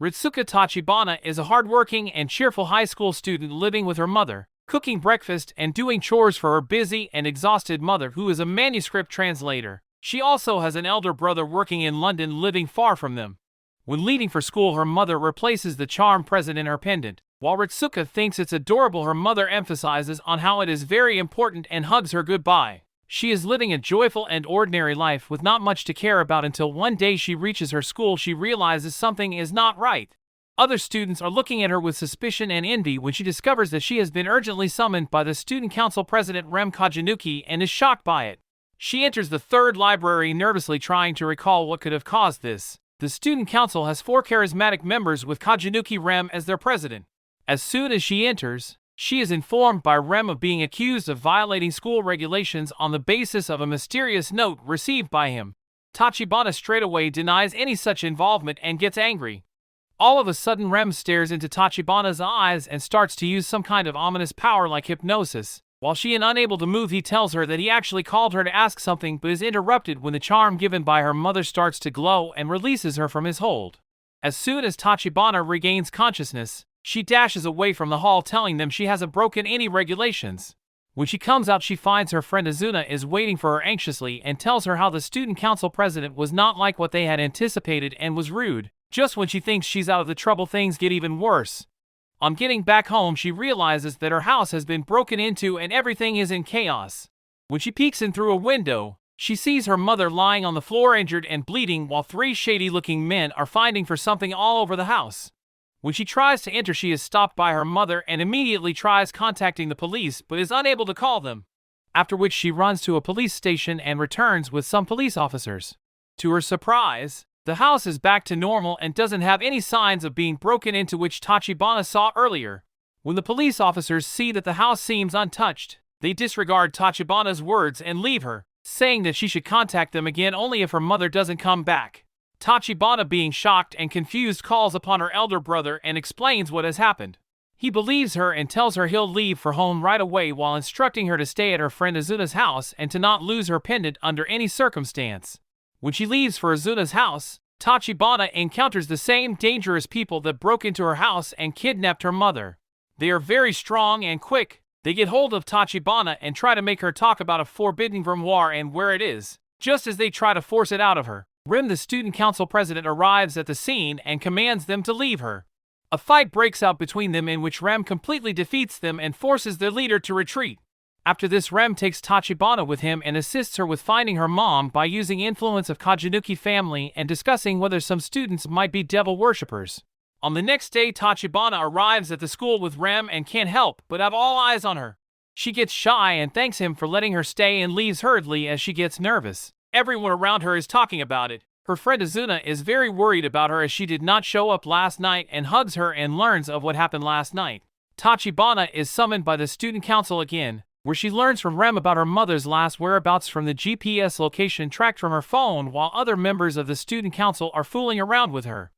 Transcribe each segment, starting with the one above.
Ritsuka Tachibana is a hardworking and cheerful high school student living with her mother, cooking breakfast and doing chores for her busy and exhausted mother who is a manuscript translator. She also has an elder brother working in London living far from them. When leaving for school, her mother replaces the charm present in her pendant. While Ritsuka thinks it's adorable, her mother emphasizes on how it is very important and hugs her goodbye. She is living a joyful and ordinary life with not much to care about until one day she reaches her school. She realizes something is not right. Other students are looking at her with suspicion and envy when she discovers that she has been urgently summoned by the student council president Rem Kajanuki and is shocked by it. She enters the third library nervously trying to recall what could have caused this. The student council has 4 charismatic members with Kajanuki Rem as their president. As soon as she enters, she is informed by Rem of being accused of violating school regulations on the basis of a mysterious note received by him. Tachibana straightaway denies any such involvement and gets angry. All of a sudden, Rem stares into Tachibana's eyes and starts to use some kind of ominous power like hypnosis. While she is unable to move, he tells her that he actually called her to ask something but is interrupted when the charm given by her mother starts to glow and releases her from his hold. As soon as Tachibana regains consciousness, she dashes away from the hall telling them she hasn't broken any regulations. When she comes out, she finds her friend Azuna is waiting for her anxiously and tells her how the student council president was not like what they had anticipated and was rude. Just when she thinks she's out of the trouble, things get even worse. On getting back home, she realizes that her house has been broken into and everything is in chaos. When she peeks in through a window, she sees her mother lying on the floor injured and bleeding while 3 shady-looking men are finding for something all over the house. When she tries to enter, she is stopped by her mother and immediately tries contacting the police but is unable to call them. After which she runs to a police station and returns with some police officers. To her surprise, the house is back to normal and doesn't have any signs of being broken into, which Tachibana saw earlier. When the police officers see that the house seems untouched, they disregard Tachibana's words and leave her, saying that she should contact them again only if her mother doesn't come back. Tachibana, being shocked and confused, calls upon her elder brother and explains what has happened. He believes her and tells her he'll leave for home right away while instructing her to stay at her friend Azuna's house and to not lose her pendant under any circumstance. When she leaves for Azuna's house, Tachibana encounters the same dangerous people that broke into her house and kidnapped her mother. They are very strong and quick. They get hold of Tachibana and try to make her talk about a forbidden grimoire and where it is, just as they try to force it out of her. Rem, the student council president, arrives at the scene and commands them to leave her. A fight breaks out between them in which Rem completely defeats them and forces their leader to retreat. After this, Rem takes Tachibana with him and assists her with finding her mom by using influence of Kajanuki family and discussing whether some students might be devil worshippers. On the next day, Tachibana arrives at the school with Rem and can't help but have all eyes on her. She gets shy and thanks him for letting her stay and leaves hurriedly as she gets nervous. Everyone around her is talking about it. Her friend Azuna is very worried about her as she did not show up last night and hugs her and learns of what happened last night. Tachibana is summoned by the student council again, where she learns from Rem about her mother's last whereabouts from the GPS location tracked from her phone, while other members of the student council are fooling around with her.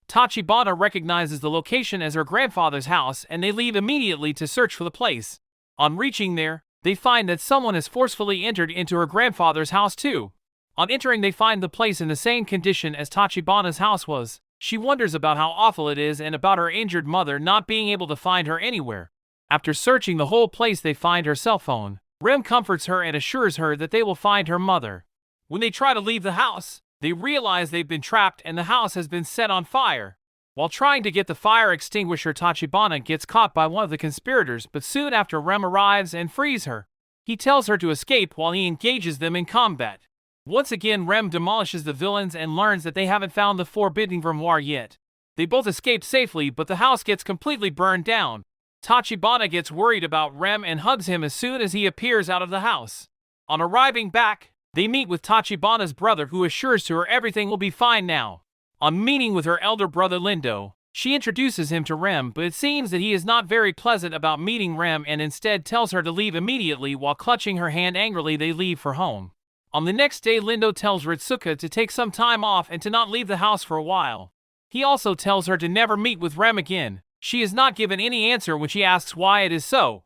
Tachibana recognizes the location as her grandfather's house and they leave immediately to search for the place. On reaching there, they find that someone has forcefully entered into her grandfather's house too. On entering, they find the place in the same condition as Tachibana's house was. She wonders about how awful it is and about her injured mother not being able to find her anywhere. After searching the whole place, they find her cell phone. Rem comforts her and assures her that they will find her mother. When they try to leave the house, they realize they've been trapped and the house has been set on fire. While trying to get the fire extinguisher, Tachibana gets caught by one of the conspirators, but soon after Rem arrives and frees her. He tells her to escape while he engages them in combat. Once again, Rem demolishes the villains and learns that they haven't found the forbidden grimoire yet. They both escape safely, but the house gets completely burned down. Tachibana gets worried about Rem and hugs him as soon as he appears out of the house. On arriving back, they meet with Tachibana's brother, who assures to her everything will be fine now. On meeting with her elder brother Lindo, she introduces him to Rem, but it seems that he is not very pleasant about meeting Rem and instead tells her to leave immediately. While clutching her hand angrily, they leave for home. On the next day, Lindo tells Ritsuka to take some time off and to not leave the house for a while. He also tells her to never meet with Rem again. She is not given any answer when she asks why it is so.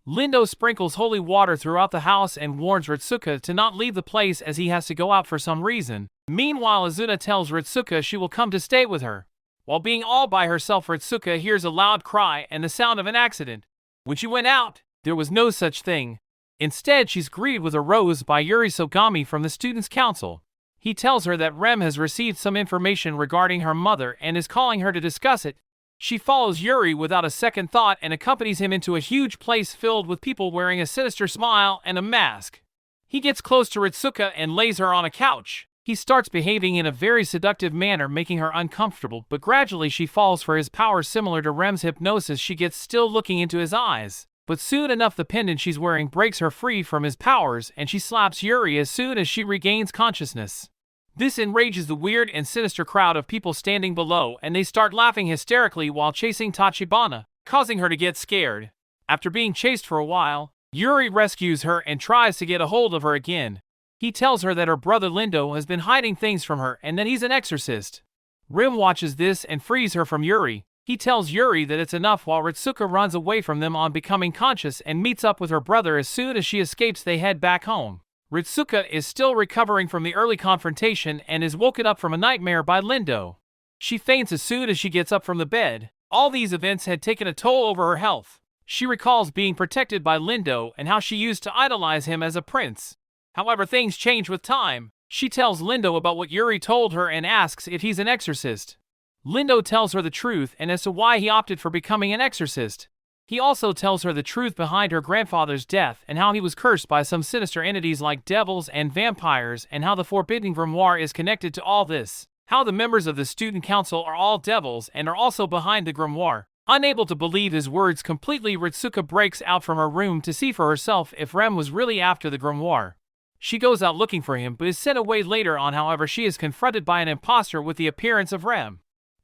Lindo sprinkles holy water throughout the house and warns Ritsuka to not leave the place as he has to go out for some reason. Meanwhile, Azuna tells Ritsuka she will come to stay with her. While being all by herself, Ritsuka hears a loud cry and the sound of an accident. When she went out, there was no such thing. Instead, she's greeted with a rose by Yuri Sogami from the Students' Council. He tells her that Rem has received some information regarding her mother and is calling her to discuss it. She follows Yuri without a second thought and accompanies him into a huge place filled with people wearing a sinister smile and a mask. He gets close to Ritsuka and lays her on a couch. He starts behaving in a very seductive manner, making her uncomfortable, but gradually she falls for his power. Similar to Rem's hypnosis, she gets still looking into his eyes. But soon enough, the pendant she's wearing breaks her free from his powers, and she slaps Yuri as soon as she regains consciousness. This enrages the weird and sinister crowd of people standing below, and they start laughing hysterically while chasing Tachibana, causing her to get scared. After being chased for a while, Yuri rescues her and tries to get a hold of her again. He tells her that her brother Lindo has been hiding things from her and that he's an exorcist. Rim watches this and frees her from Yuri. He tells Yuri that it's enough while Ritsuka runs away from them on becoming conscious and meets up with her brother. As soon as she escapes, they head back home. Ritsuka is still recovering from the early confrontation and is woken up from a nightmare by Lindo. She faints as soon as she gets up from the bed. All these events had taken a toll over her health. She recalls being protected by Lindo and how she used to idolize him as a prince. However, things change with time. She tells Lindo about what Yuri told her and asks if he's an exorcist. Lindo tells her the truth and as to why he opted for becoming an exorcist. He also tells her the truth behind her grandfather's death and how he was cursed by some sinister entities like devils and vampires, and how the Forbidden Grimoire is connected to all this. How the members of the Student Council are all devils and are also behind the grimoire. Unable to believe his words completely, Ritsuka breaks out from her room to see for herself if Rem was really after the grimoire. She goes out looking for him but is sent away later on. However, she is confronted by an imposter with the appearance of Rem.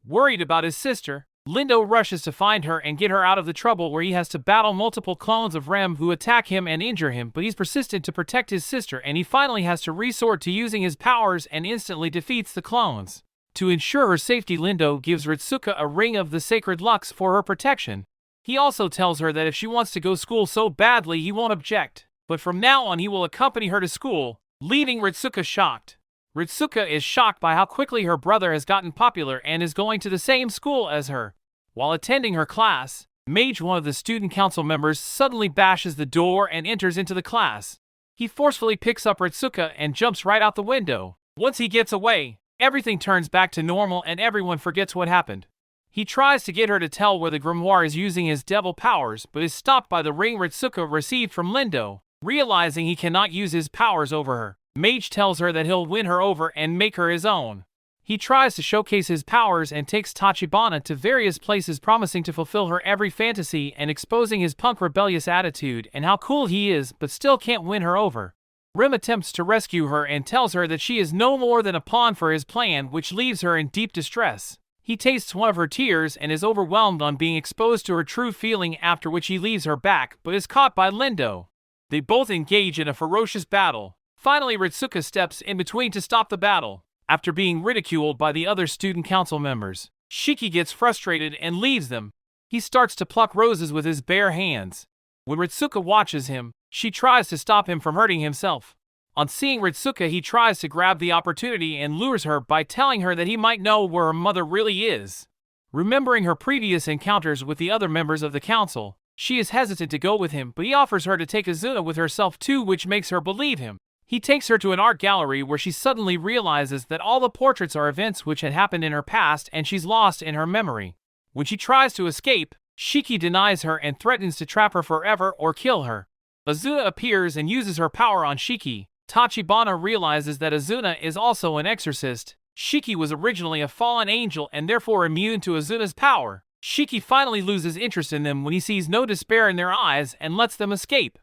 Worried about his sister, Lindo rushes to find her and get her out of the trouble where he has to battle multiple clones of Rem who attack him and injure him, but he's persistent to protect his sister and he finally has to resort to using his powers and instantly defeats the clones. To ensure her safety, Lindo gives Ritsuka a ring of the sacred lux for her protection. He also tells her that if she wants to go to school so badly he won't object, but from now on he will accompany her to school, leaving Ritsuka shocked. Ritsuka is shocked by how quickly her brother has gotten popular and is going to the same school as her. While attending her class, Mage, one of the student council members, suddenly bashes the door and enters into the class. He forcefully picks up Ritsuka and jumps right out the window. Once he gets away, everything turns back to normal and everyone forgets what happened. He tries to get her to tell where the grimoire is using his devil powers, but is stopped by the ring Ritsuka received from Lindo. Realizing he cannot use his powers over her, Mage tells her that he'll win her over and make her his own. He tries to showcase his powers and takes Tachibana to various places, promising to fulfill her every fantasy and exposing his punk rebellious attitude and how cool he is, but still can't win her over. Rim attempts to rescue her and tells her that she is no more than a pawn for his plan, which leaves her in deep distress. He tastes one of her tears and is overwhelmed on being exposed to her true feeling, after which he leaves her back but is caught by Lindo. They both engage in a ferocious battle. Finally, Ritsuka steps in between to stop the battle. After being ridiculed by the other student council members, Shiki gets frustrated and leaves them. He starts to pluck roses with his bare hands. When Ritsuka watches him, she tries to stop him from hurting himself. On seeing Ritsuka, he tries to grab the opportunity and lures her by telling her that he might know where her mother really is. Remembering her previous encounters with the other members of the council, she is hesitant to go with him, but he offers her to take Azuna with herself too, which makes her believe him. He takes her to an art gallery where she suddenly realizes that all the portraits are events which had happened in her past and she's lost in her memory. When she tries to escape, Shiki denies her and threatens to trap her forever or kill her. Azuna appears and uses her power on Shiki. Tachibana realizes that Azuna is also an exorcist. Shiki was originally a fallen angel and therefore immune to Azuna's power. Shiki finally loses interest in them when he sees no despair in their eyes and lets them escape.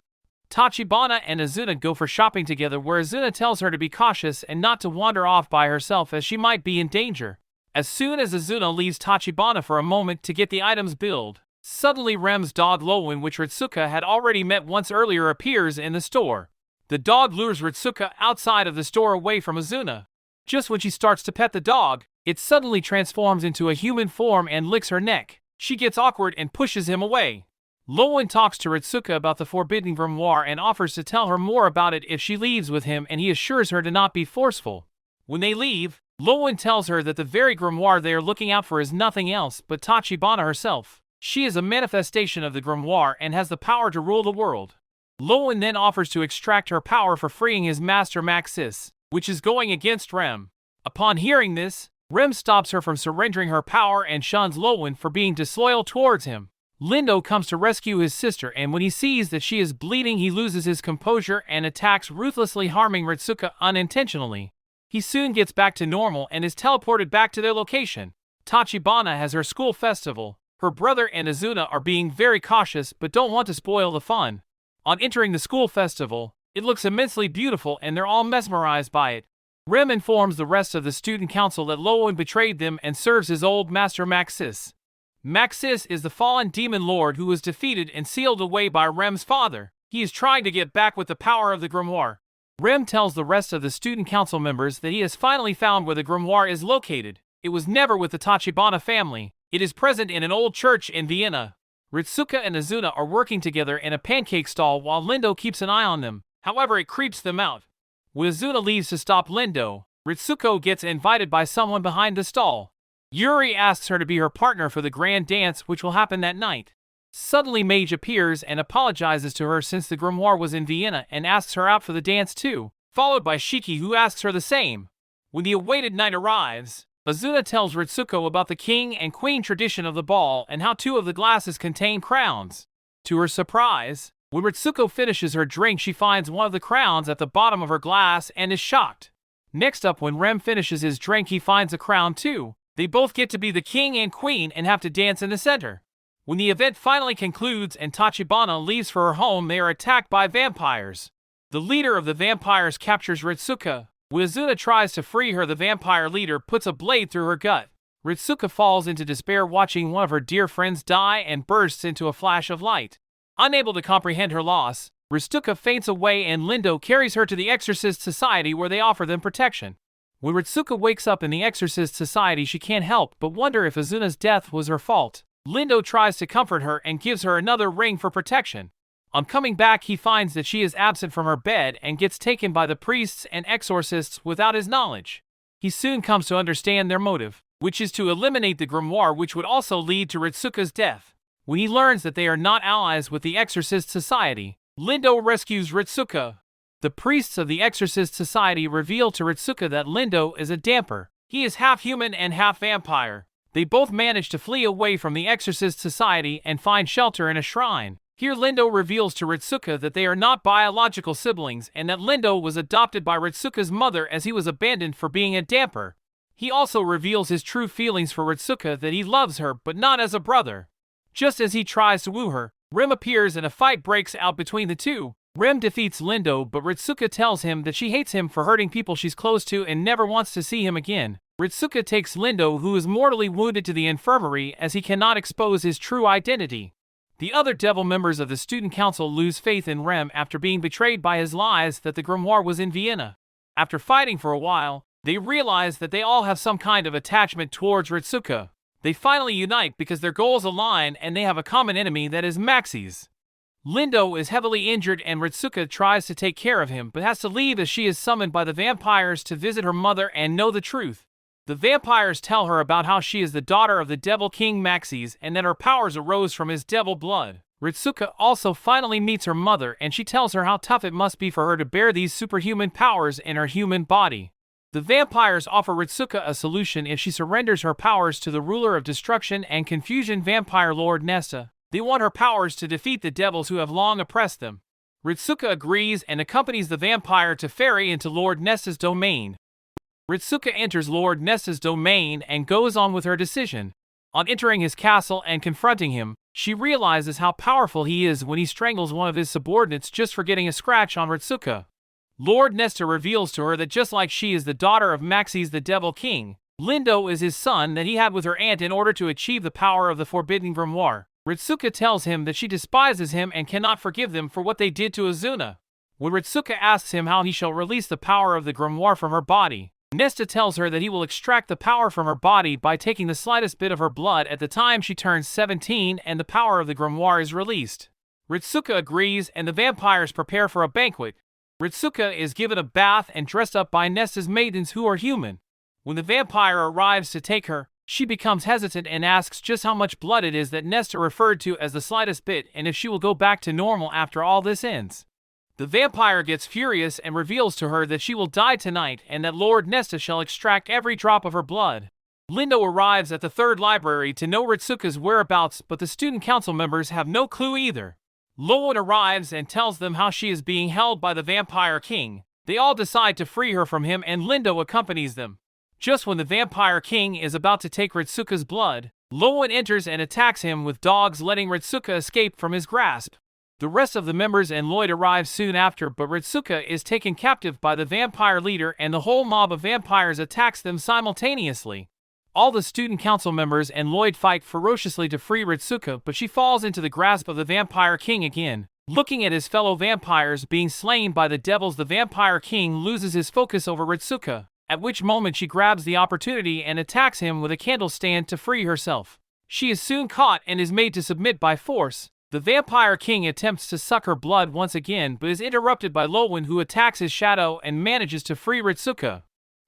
Tachibana and Azuna go for shopping together, where Azuna tells her to be cautious and not to wander off by herself as she might be in danger. As soon as Azuna leaves Tachibana for a moment to get the items billed, suddenly Rem's dog Lowen, which Ritsuka had already met once earlier, appears in the store. The dog lures Ritsuka outside of the store away from Azuna. Just when she starts to pet the dog, it suddenly transforms into a human form and licks her neck. She gets awkward and pushes him away. Lowen talks to Ritsuka about the Forbidden Grimoire and offers to tell her more about it if she leaves with him, and he assures her to not be forceful. When they leave, Lowen tells her that the very grimoire they are looking out for is nothing else but Tachibana herself. She is a manifestation of the grimoire and has the power to rule the world. Lowen then offers to extract her power for freeing his master Maxis, which is going against Rem. Upon hearing this, Rem stops her from surrendering her power and shuns Lowen for being disloyal towards him. Lindo comes to rescue his sister, and when he sees that she is bleeding, he loses his composure and attacks, ruthlessly harming Ritsuka unintentionally. He soon gets back to normal and is teleported back to their location. Tachibana has her school festival. Her brother and Azuna are being very cautious but don't want to spoil the fun. On entering the school festival, it looks immensely beautiful and they're all mesmerized by it. Rem informs the rest of the student council that Lowen betrayed them and serves his old master Maxis. Maxis is the fallen demon lord who was defeated and sealed away by Rem's father. He is trying to get back with the power of the grimoire. Rem tells the rest of the student council members that he has finally found where the grimoire is located. It was never with the Tachibana family. It is present in an old church in Vienna. Ritsuka and Azuna are working together in a pancake stall while Lindo keeps an eye on them. However, it creeps them out. When Azuna leaves to stop Lindo, Ritsuko gets invited by someone behind the stall. Yuri asks her to be her partner for the grand dance which will happen that night. Suddenly Mage appears and apologizes to her since the grimoire was in Vienna and asks her out for the dance too, followed by Shiki who asks her the same. When the awaited night arrives, Azuna tells Ritsuko about the king and queen tradition of the ball and how 2 of the glasses contain crowns. To her surprise, when Ritsuko finishes her drink, she finds one of the crowns at the bottom of her glass and is shocked. Next up, when Rem finishes his drink, he finds a crown too. They both get to be the king and queen and have to dance in the center. When the event finally concludes and Tachibana leaves for her home, they are attacked by vampires. The leader of the vampires captures Ritsuka. When Azuna tries to free her, the vampire leader puts a blade through her gut. Ritsuka falls into despair watching one of her dear friends die and bursts into a flash of light. Unable to comprehend her loss, Ritsuka faints away and Lindo carries her to the Exorcist Society where they offer them protection. When Ritsuka wakes up in the Exorcist Society, she can't help but wonder if Azuna's death was her fault. Lindo tries to comfort her and gives her another ring for protection. On coming back, he finds that she is absent from her bed and gets taken by the priests and exorcists without his knowledge. He soon comes to understand their motive, which is to eliminate the grimoire, which would also lead to Ritsuka's death. When he learns that they are not allies with the Exorcist Society, Lindo rescues Ritsuka. The priests of the Exorcist Society reveal to Ritsuka that Lindo is a damper. He is half human and half vampire. They both manage to flee away from the Exorcist Society and find shelter in a shrine. Here Lindo reveals to Ritsuka that they are not biological siblings and that Lindo was adopted by Ritsuka's mother as he was abandoned for being a damper. He also reveals his true feelings for Ritsuka, that he loves her but not as a brother. Just as he tries to woo her, Rem appears and a fight breaks out between the two. Rem defeats Lindo, but Ritsuka tells him that she hates him for hurting people she's close to and never wants to see him again. Ritsuka takes Lindo, who is mortally wounded, to the infirmary as he cannot expose his true identity. The other devil members of the student council lose faith in Rem after being betrayed by his lies that the grimoire was in Vienna. After fighting for a while, they realize that they all have some kind of attachment towards Ritsuka. They finally unite because their goals align and they have a common enemy, that is Maxis. Lindo is heavily injured and Ritsuka tries to take care of him but has to leave as she is summoned by the vampires to visit her mother and know the truth. The vampires tell her about how she is the daughter of the devil king Maxis and that her powers arose from his devil blood. Ritsuka also finally meets her mother and she tells her how tough it must be for her to bear these superhuman powers in her human body. The vampires offer Ritsuka a solution if she surrenders her powers to the ruler of destruction and confusion, vampire Lord Nesta. They want her powers to defeat the devils who have long oppressed them. Ritsuka agrees and accompanies the vampire to ferry into Lord Nesta's domain. Ritsuka enters Lord Nesta's domain and goes on with her decision. On entering his castle and confronting him, she realizes how powerful he is when he strangles one of his subordinates just for getting a scratch on Ritsuka. Lord Nesta reveals to her that just like she is the daughter of Maxis the Devil King, Lindo is his son that he had with her aunt in order to achieve the power of the Forbidden Grimoire. Ritsuka tells him that she despises him and cannot forgive them for what they did to Azuna. When Ritsuka asks him how he shall release the power of the grimoire from her body, Nesta tells her that he will extract the power from her body by taking the slightest bit of her blood at the time she turns 17 and the power of the grimoire is released. Ritsuka agrees and the vampires prepare for a banquet. Ritsuka is given a bath and dressed up by Nesta's maidens who are human. When the vampire arrives to take her, she becomes hesitant and asks just how much blood it is that Nesta referred to as the slightest bit and if she will go back to normal after all this ends. The vampire gets furious and reveals to her that she will die tonight and that Lord Nesta shall extract every drop of her blood. Lindo arrives at the third library to know Ritsuka's whereabouts, but the student council members have no clue either. Lowen arrives and tells them how she is being held by the vampire king. They all decide to free her from him and Lindo accompanies them. Just when the vampire king is about to take Ritsuka's blood, Lowen enters and attacks him with dogs, letting Ritsuka escape from his grasp. The rest of the members and Lloyd arrive soon after, but Ritsuka is taken captive by the vampire leader and the whole mob of vampires attacks them simultaneously. All the student council members and Lloyd fight ferociously to free Ritsuka, but she falls into the grasp of the vampire king again. Looking at his fellow vampires being slain by the devils, the vampire king loses his focus over Ritsuka, at which moment she grabs the opportunity and attacks him with a candle stand to free herself. She is soon caught and is made to submit by force. The vampire king attempts to suck her blood once again, but is interrupted by Lowen, who attacks his shadow and manages to free Ritsuka.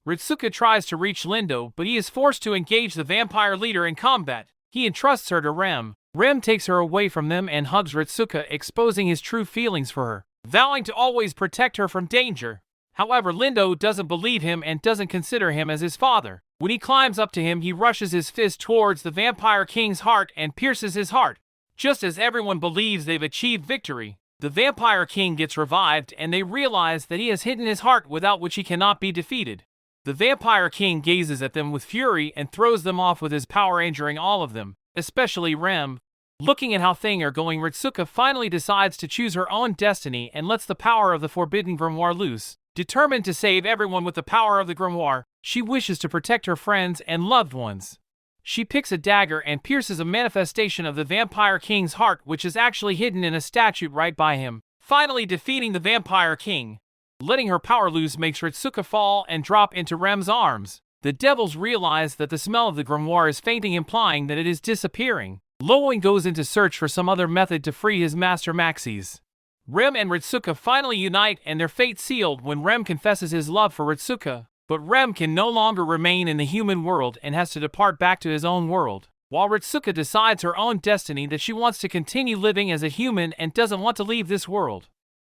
Ritsuka tries to reach Lindo, but he is forced to engage the vampire leader in combat. He entrusts her to Rem. Rem takes her away from them and hugs Ritsuka, exposing his true feelings for her, vowing to always protect her from danger. However, Lindo doesn't believe him and doesn't consider him as his father. When he climbs up to him, he rushes his fist towards the vampire king's heart and pierces his heart. Just as everyone believes they've achieved victory, the vampire king gets revived and they realize that he has hidden his heart, without which he cannot be defeated. The vampire king gazes at them with fury and throws them off with his power, injuring all of them, especially Rem. Looking at how things are going, Ritsuka finally decides to choose her own destiny and lets the power of the forbidden grimoire loose. Determined to save everyone with the power of the grimoire, she wishes to protect her friends and loved ones. She picks a dagger and pierces a manifestation of the vampire king's heart, which is actually hidden in a statue right by him, finally defeating the vampire king. Letting her power loose makes Ritsuka fall and drop into Rem's arms. The devils realize that the smell of the grimoire is fainting, implying that it is disappearing. Lowen goes into search for some other method to free his master Maxis. Rem and Ritsuka finally unite and their fate sealed when Rem confesses his love for Ritsuka. But Rem can no longer remain in the human world and has to depart back to his own world, while Ritsuka decides her own destiny, that she wants to continue living as a human and doesn't want to leave this world.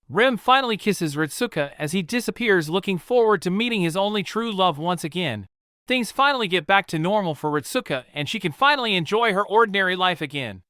Rem finally kisses Ritsuka as he disappears, looking forward to meeting his only true love once again. Things finally get back to normal for Ritsuka and she can finally enjoy her ordinary life again.